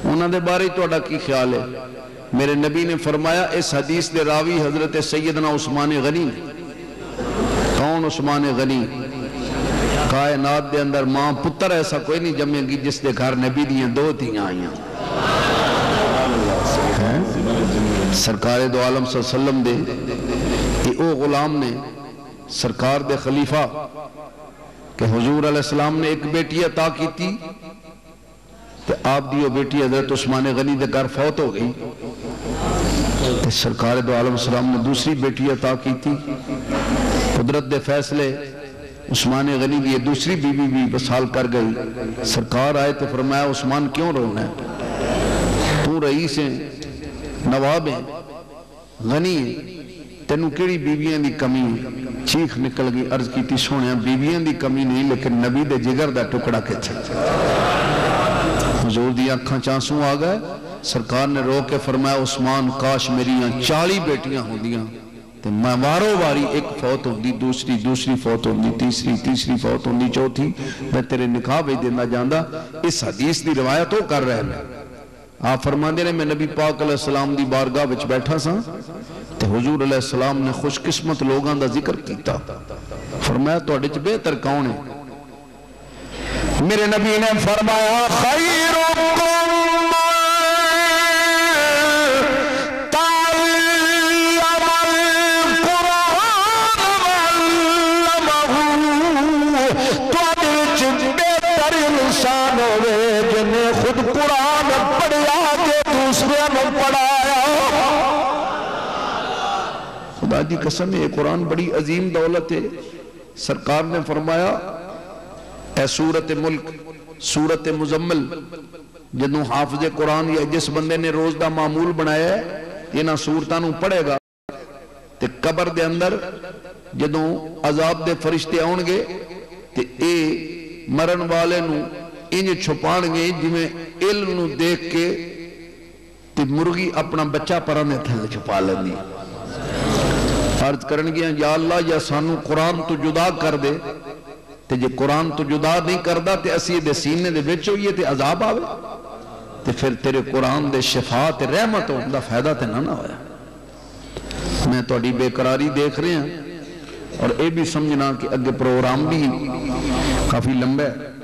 انہاں دے بارے تو اڈا کی خیال ہے میرے نبی نے فرمایا اس حدیث دے راوی حضرت سیدنا عثمان غنی نے. کون عثمان غنی؟ کائنات دے اندر ماں پتر ایسا کوئی نہیں جمعے گی جس دے گھر نبی دیاں 2 تھیاں آئیاں. سرکار دو عالم صلی اللہ علیہ وسلم دے او غلام نے سرکار دے خلیفہ کہ حضور علیہ السلام نے ایک بیٹی عطا کی تھی تو آپ دیو بیٹی حضرت عثمان غنی دے گھر فوت ہو گئی تو سرکار دو عالم السلام نے دوسری بیٹی عطا کی تھی. قدرت دے فیصلے عثمان غنی دی دوسری بیوی بھی وصال کر گئی. سرکار آئے تو فرمایا عثمان کیوں رونا ہے؟ تو رئیس ہیں، نواب ہیں، غنی ہیں، تینوں کیڑی بیویاں دی کمی ہے؟ چیخ نکل گئی. عرض کی تھی سونے بیویاں دی کمی نہیں لیکن نبی دے جگر دا ٹکڑا کچھ. حضور دی آنکھاں چانسوں آ گئے. سرکار نے رو کے فرمایا عثمان کاش میریاں 40 بیٹیاں ہوں دیاں تو میں وارو واری ایک فوت ہوں دی، دوسری فوت ہوں دی، تیسری فوت ہوں دی، چوتھی میں تیرے نکاح بھی دینا جاندہ. اس حدیث دی روایت ہو کر رہے میں. آپ فرماندے نے میں نبی پاک علیہ السلام دی بارگاہ وچ بیٹھا سا تو حضور علیہ السلام نے خوش قسمت لوگاں دا ذکر کیتا. فرمایا تو اڈچ بہتر کون ہے؟ میرے نبی نے فرمایا خیرکم خود قرآن پڑھیا کہ دوسرے میں پڑھایا. خدا دی قسم ہے قرآن بڑی عظیم دولت ہے. سرکار نے فرمایا اے سورت ملک، سورت مزمل جدوں حافظ قرآن یا جس بندے نے روز دا معمول بنایا ہے یہ نہ سورتانوں پڑھے گا تے قبر دے اندر جدوں عذاب دے فرشتے آنگے تے اے مرن والے نو انج چھپانگے جمیں علم نو دیکھ کے تے مرغی اپنا بچہ پرانے تھے چھپا لیں. عرض کرنگیاں یا اللہ یا سانو قرآن تو جدا کر دے تے جے قرآن تو جدا نہیں کردہ تے اسی دے سینے دے بچ ہوئیے تے عذاب آوے تے پھر تیرے قرآن دے شفا تے رحمت ہو دا فائدہ تے نہ ہویا. میں توڑی بے قراری دیکھ رہے ہیں اور اے بھی سمجھنا کہ اگے پروگرام بھی کافی لمبا ہے.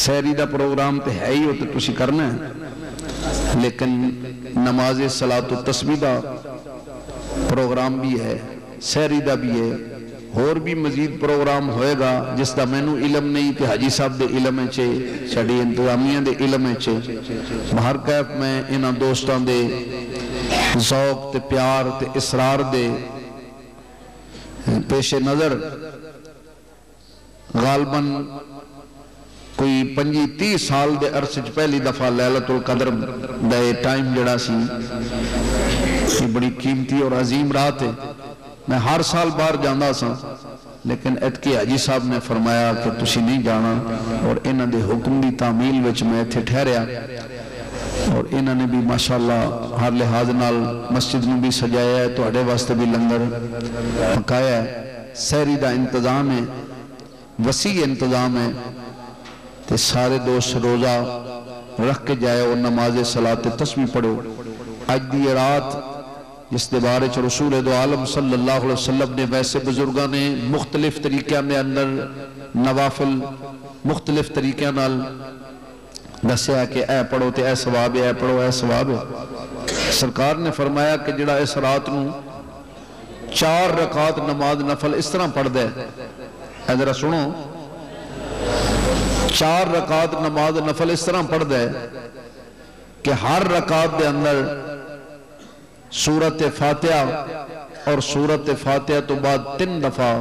سیری دا پروگرام تے ہے ہی ہوتے تسی کرنا ہے لیکن نماز صلاۃ و تسبیح دا پروگرام بھی ہے، سیری دا بھی ہے، اور بھی مزید پروگرام ہوئے گا جس دا مینوں علم نہیں کہ حاجی صاحب دے علم ہے چھے چھڑی انتظامیہ دے علم ہے چھے. باہر کیف میں انہاں دوستان دے ذوق تے پیار تے اصرار دے پیش نظر غالباً کوئی 25-30 سال دے عرصے پہلی دفعہ لیلۃ القدر دے ٹائم جڑا سی یہ بڑی قیمتی اور عظیم رات ہے. میں ہر سال بار جاندہ سا لیکن اتکی حاجی صاحب نے فرمایا کہ تسی نہیں جانا اور انہاں دے حکم دی تعمیل وچ میں تھے ٹھہریا اور انہاں نے بھی ماشاءاللہ ہر لحاظ نال مسجد میں بھی سجایا ہے تو اڑے واسطے بھی لنگر پکایا ہے. سہری دا انتظام ہے، وسیع انتظام ہے تے سارے دوست روزہ رکھ کے جائے اور نماز صلاۃ تسبیح پڑھو. آج دی رات جس دے بارے چ رسول دو عالم صلی اللہ علیہ وسلم نے ویسے بزرگاں نے مختلف طریقے میں اندر نوافل مختلف طریقے نال دسیا کہ اے پڑھو تے اے ثواب ہے، اے پڑھو اے ثواب ہے. سرکار نے فرمایا کہ جڑا اس رات نو 4 رکعت نماز نفل اس طرح پڑھ دے. اے ذرا سنو 4 رکعت نماز نفل اس طرح پڑھ دے کہ ہر رکعت دے اندر سورت فاتحہ اور سورت فاتحہ تو بعد 3 دفعہ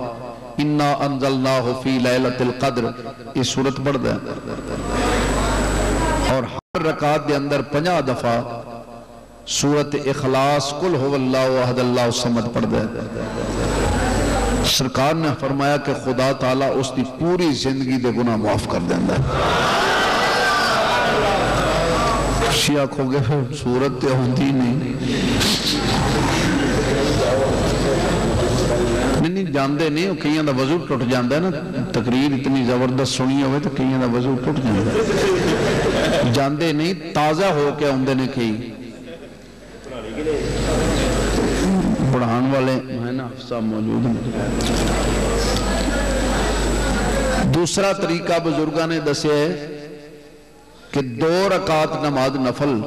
اِنَّا أَنزَلْنَاهُ فِي لَيْلَةِ الْقَدْرِ یہ سورت پڑھ دے اور ہر رکعت دے اندر 50 دفعہ سورت اخلاص قل هو اللہ احد اللہ الصمد پڑھ دے. سرکار نے فرمایا کہ خدا تعالیٰ اس دی پوری زندگی دے گناہ معاف کر دیندہ ہے. شیعہ کھو گے پھر صورت تے ہوندی نہیں جاندے نہیں کئیاں دا وضو ٹوٹ جاندہ ہے نا. تقریر اتنی زبردست سنی ہوئے تو کئیاں دا وضو ٹوٹ جاندہ ہے. جاندے نہیں تازہ ہو کے آندے نے کئی پڑھان والے میں نا صاحب موجود ہیں. دوسرا طریقہ بزرگاں نے دسیا ہے کہ 2 رکعت نماز نفل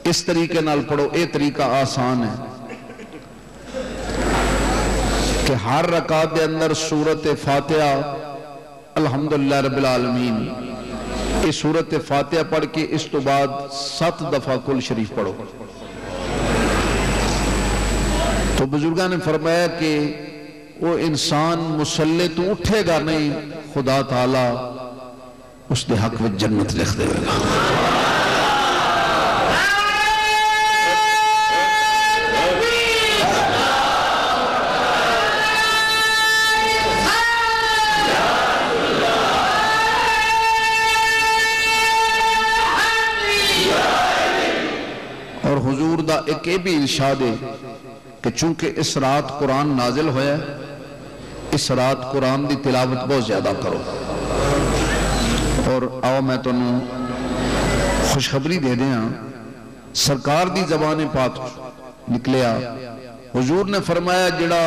اس طریقے نال پڑھو. اے طریقہ آسان ہے کہ ہر رکعت دے اندر سورت فاتحہ الحمدللہ رب العالمین اس سورت فاتحہ پڑھ کے اس تو بعد 7 دفعہ کل شریف پڑھو. تو بزرگاں نے فرمایا کہ وہ انسان مسلح تو اٹھے گا نہیں، خدا تعالیٰ اس دے حق میں جنت لکھ دے گا. اور حضور دا ایک بھی ارشاد ہے کہ چونکہ اس رات قرآن نازل ہویا ہے، اس رات قرآن دی تلاوت بہت زیادہ کرو. اور آؤ میں تو خوشخبری دے دیا، سرکار دی زبان پاک نکلیا. حضور نے فرمایا جڑا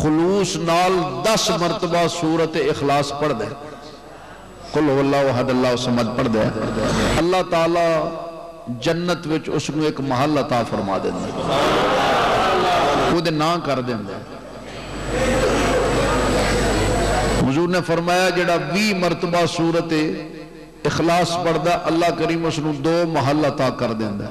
خلوص نال 10 مرتبہ سورت اخلاص پڑھ دے، قل هو اللہ احد اللہ الصمد پڑھ دے، اللہ تعالیٰ جنت وچ اس کو ایک محل عطا فرما دیں دے، وہ دے نہ کر دیں دے. حضور نے فرمایا جڑا 20 مرتبہ سورت اخلاص پڑھ دا، اللہ کریم اس کو 2 محل عطا کر دیں دے.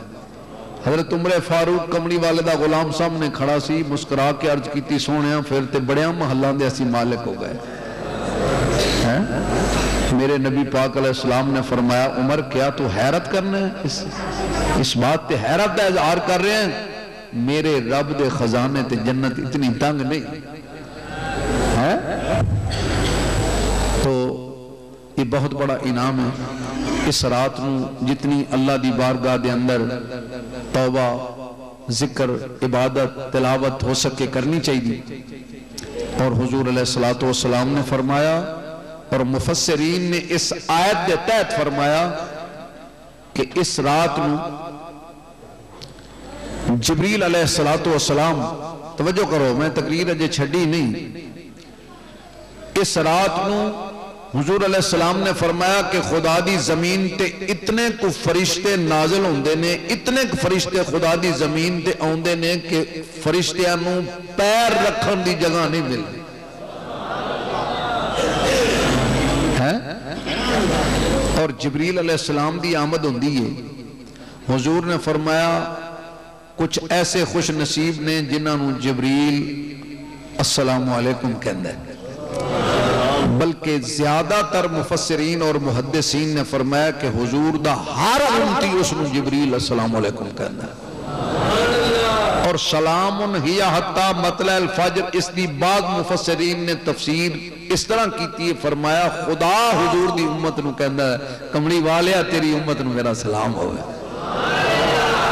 حضرت عمر فاروق کمڑی والے دا غلام سامنے کھڑا سی، مسکرا کے عرض کیتی سونیاں پھر تے بڑیاں محلان دے اسی مالک ہو گئے. میرے نبی پاک علیہ السلام نے فرمایا عمر کیا تو حیرت کرنا ہے، اس بات تے حیرت دا اظہار کر رہے ہیں؟ میرے رب دے خزانے تے جنت اتنی تنگ نہیں ہے. تو یہ بہت بڑا انعام ہے. اس رات نو جتنی اللہ دی بارگاہ دے اندر توبہ ذکر عبادت تلاوت ہو سکے کرنی چاہیے. اور حضور علیہ السلام نے فرمایا اور مفسرین نے اس آیت دے تحت فرمایا کہ اس رات نو جبریل علیہ السلام، توجہ کرو میں تقریر اجے چھڑی نہیں، اس رات نو حضور علیہ السلام نے فرمایا کہ خدا دی زمین تے اتنے کو فرشتے نازل ہوندے نے، اتنے کو فرشتے خدا دی زمین تے آندے نے کہ فرشتیاں نو پیر رکھن دی جگہ نہیں ملتی. اور جبریل علیہ السلام دی آمد ہوندی ہے. حضور نے فرمایا کچھ ایسے خوش نصیب نے جنہاں نو جبریل السلام علیکم کہندہ ہے، بلکہ زیادہ تر مفسرین اور محدثین نے فرمایا کہ حضور دا ہر امتی اس نو جبریل السلام علیکم کہندہ ہے. اور سلام ہی حتی مطلع الفجر، اس دی بعد مفسرین نے تفسیر اس طرح کیتی ہے، فرمایا خدا حضور دی امت نو کہندہ ہے کمڑی والیا تیری امت نو میرا سلام ہوئے.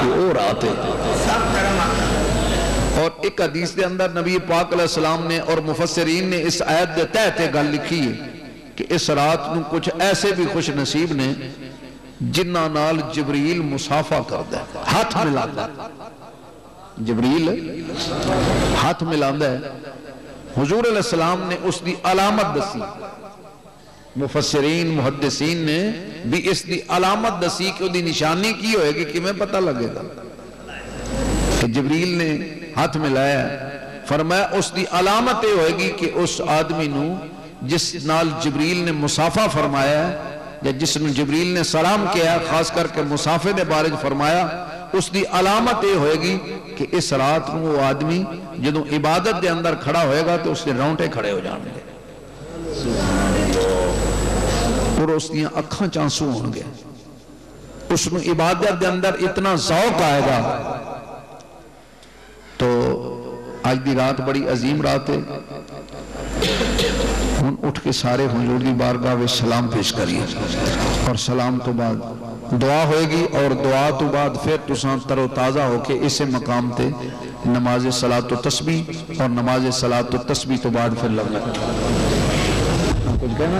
یہ اور آتے اور ایک حدیث دے اندر نبی پاک علیہ السلام نے اور مفسرین نے اس آیت دے تحت گل لکھی ہے کہ اس رات نو کچھ ایسے بھی خوش نصیب نے جنہاں نال جبریل مصافہ کردہ ہے، ہاتھ ملاندہ ہے. جبریل ہاتھ ملاندہ ہے. حضور علیہ السلام نے اس دی علامت دسی، مفسرین محدثین نے بھی اس دی علامت دسی کہ وہ دی نشانی کی ہوئے گی کہ میں پتہ لگے گا کہ جبریل نے ہاتھ ملایا ہے. فرمایا اس دی علامت یہ ہوئے گی کہ اس آدمی نو جس نال جبریل نے مصافہ فرمایا ہے یا جس نو جبریل نے سلام کیا، خاص کر کے مصافے دے بارے فرمایا، اس دی علامت یہ ہوئے گی کہ اس رات میں وہ آدمی جدوں عبادت دے اندر کھڑا ہوئے گا تو اس نے رونٹے کھڑے ہو جانے گے اور اس دیا اکھاں چانسو ہوں گے. اس نے عبادت دے اندر اتنا ذوق آئے گا. تو آج دی رات بڑی عظیم رات ہے. ہن اٹھ کے سارے حضور دی بارگاہ میں سلام پیش کریے اور سلام تو بعد دعا ہوئے گی اور دعا تو بعد پھر تساں تر و تازہ ہو کے اسے مقام تے نماز صلاۃ و تسبیح اور نماز صلاۃ و تسبیح تو بعد پھر لگنا. کچھ کہنا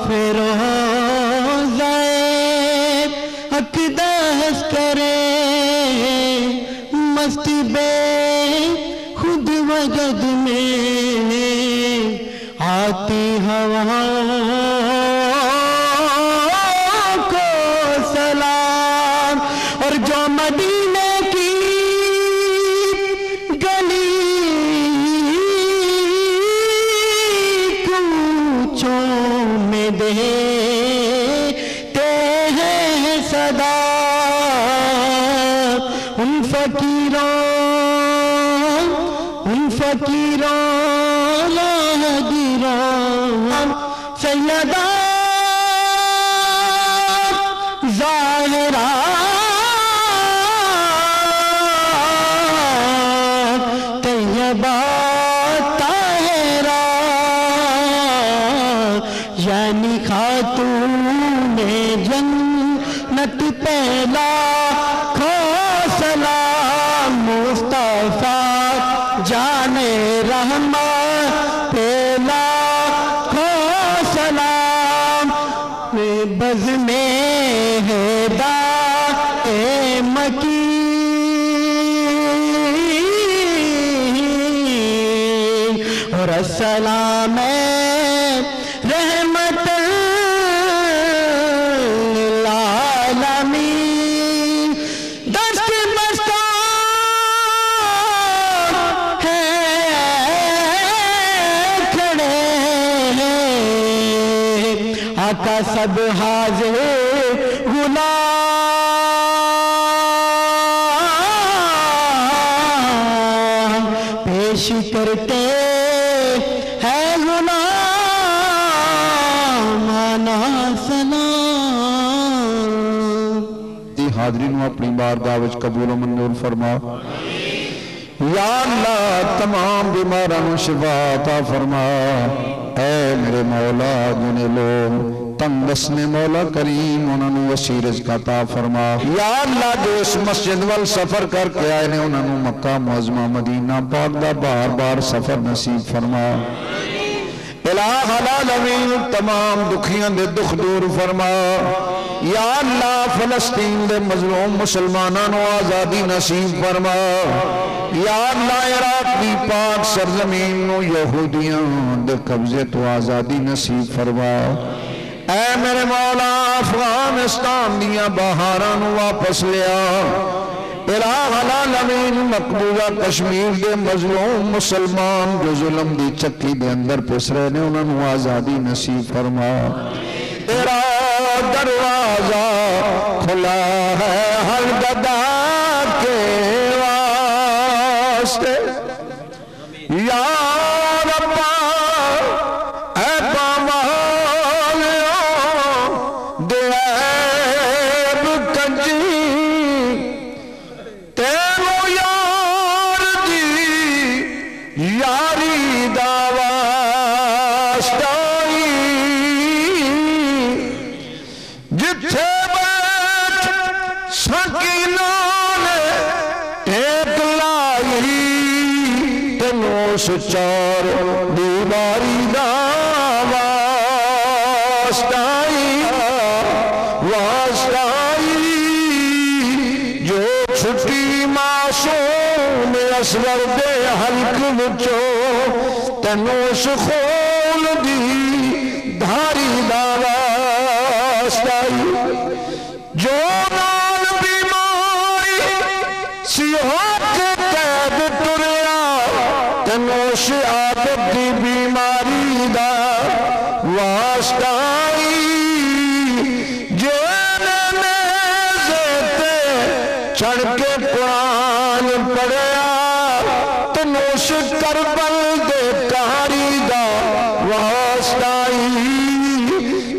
فیروزہ اقدس کرے مستی بے خود وجد میں آتی ہوا کو سلام اور جو مدینے کی گلی کوچوں میں دیتے ہیں صدا ان فقیروں لاہدیران سیدہ ظاہرہ طیبہ طاہرہ یعنی خاتون جنت پہلا کھو سلام مصطفیٰ جان رحمت پہلا کھو سلام بز میں ہے داء مکین اور السلام رحمت للعالمین دست مستان ہے کھڑے آقا سب حاضر غلام پیش کرتے ہیں غلام آنا سلام دی حاضرین اپنی بارگاہ وچ قبول و منظور فرما یا اللہ تمام بیماروں شفا عطا فرما اے میرے مولا جنہیں لوگ تنگ دسنے مولا کریم انہوں وسیع رزق عطا فرما یا اللہ جو اس مسجد وال سفر کر کے آئے نے انہوں مکہ معظمہ مدینہ پاک دا بار بار سفر نصیب فرما الہ العالمین تمام دکھیاں دے دکھ دور فرما یا اللہ فلسطین دے مظلوم مسلمانوں آزادی نصیب فرما یا اللہ عراق دی پاک سرزمین نو یہودیاں دے قبضے تو آزادی نصیب فرما اے میرے مولا افغانستان دیا بہاراں نو واپس لیا الہ العالمین مقبوضہ کشمیر دے مظلوم مسلمان جو ظلم دی چکی دے اندر پس رہے نے انہوں نے آزادی نصیب فرما تیرا دروازہ کھلا ہے ہر گدا کے واسطے یا ربا اے پامالیوں دے عیب کنجی تیرو یار دی یاری دا واسطائی جتھے بیٹھ سکینوں نے ایک لائی تنوں سچار دیواری دا واسطائی جو چھٹی معصوم اصغر دے حلق وچو تنوں سخول دی دھاری دا واسطائی جو نال بیماری سیاحت قید ٹریا تنوش عادت دی بیماری دا واسطائی جینے نیزے تے چڑھ کے قرآن پڑھیا تنوش کربل دے کاری دا واسطائی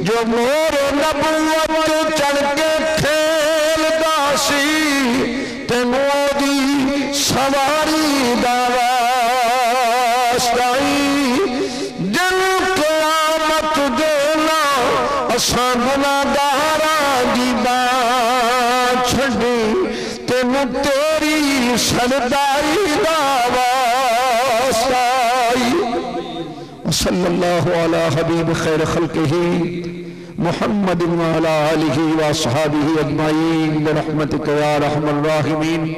جو مور نبوت چڑھ کے کھیل داسی تنو دی سواری دا واسطائی جن قیامت دینا اساں گناہگاراں دی بات چھڈی تینو تیری سردائی دا واسطائی صلی اللہ علی حبیب خیر خلقہ محمد وعلی آلہ واصحابہ اجمعین برحمتک یا ارحم الراحمین.